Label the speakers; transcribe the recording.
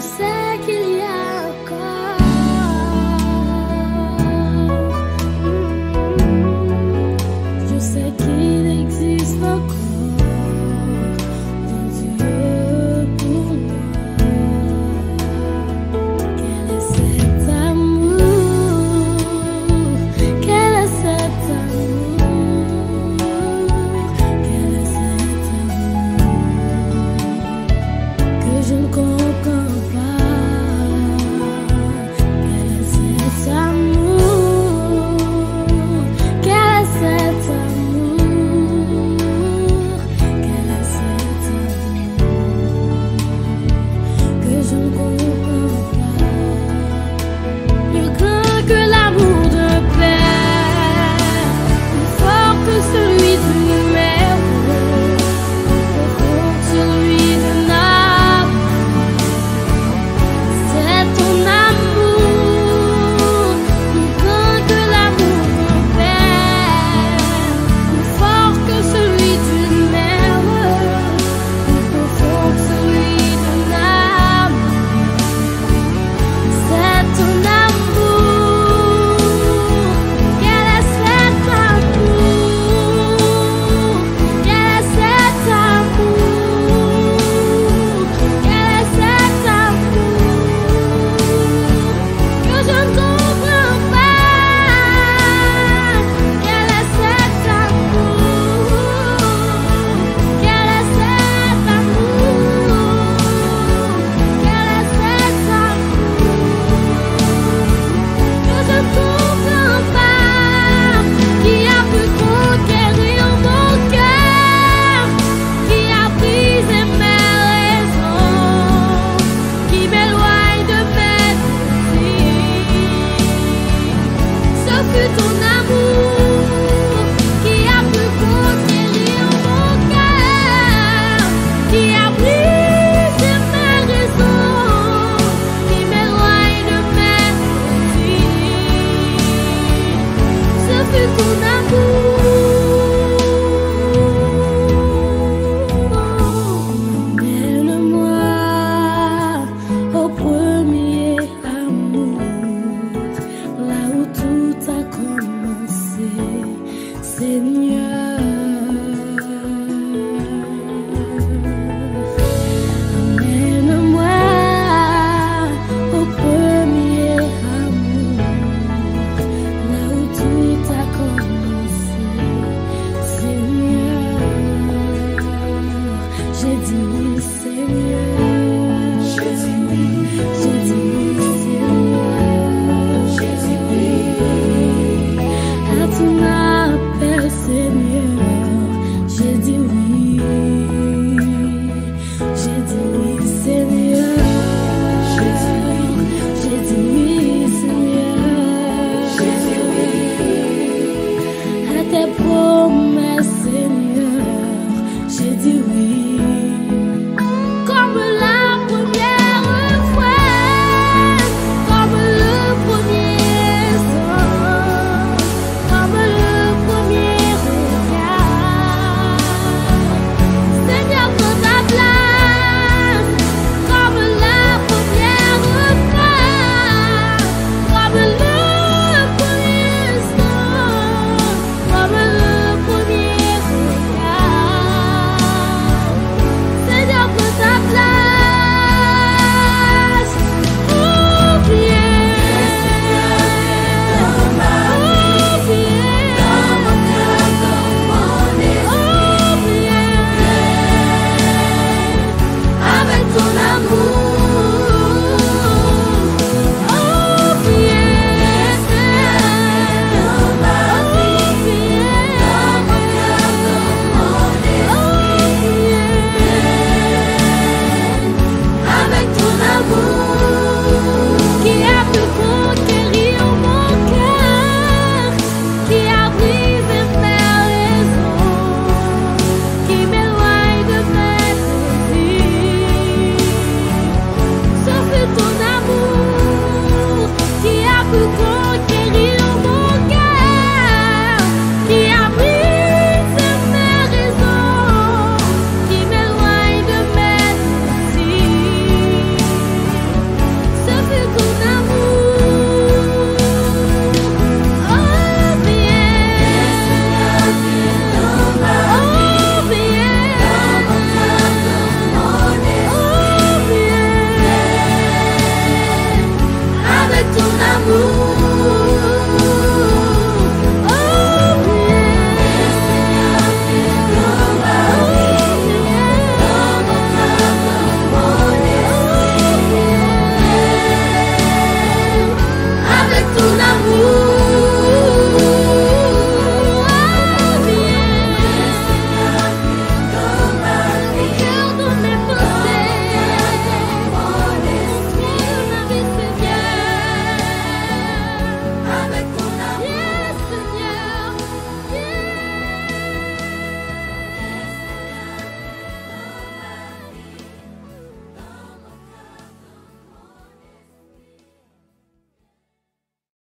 Speaker 1: sais qu'il y a encore. Je sais qu'il existe encore un Dieu pour moi. Quel est cet amour? Quel est cet amour? Quel est cet amour que je ne comprends pas? Quel est cet amour? Quel est cet amour? Quel est cet amour que je ne comprends pas? Plus grand que l'amour d'un père, plus fort que celui d'une mère, plus profond que celui d'un âme. C'est ton amour, plus grand que l'amour d'un père, plus fort que celui d'une mère, plus profond que celui d'un âme. C'est ton amour. Quel est cet amour? Quel est cet amour? Quel est cet amour que je ne comprends pas? Quel est cet amour? Quel est cet amour? Quel est cet amour que je ne comprends pas? Qui a pu conquérir mon cœur? Qui a brisé mes raisons? Qui m'éloigne de mes désirs? Ce fut ton amour qui a pu conquérir mon cœur, qui a brisé mes raisons, qui m'éloigne de mes désirs. Ce fut ton amour. Emmène-moi au premier amour, là où tout a commencé, Seigneur. Emmène-moi au premier amour, là où tout a commencé, Seigneur. J'ai dit oui, Seigneur. J'ai dit oui, Seigneur. J'ai dit oui à ton appel, Seigneur. J'ai dit oui. J'ai dit oui, Seigneur. J'ai dit oui, Seigneur. J'ai dit oui à tes promesses.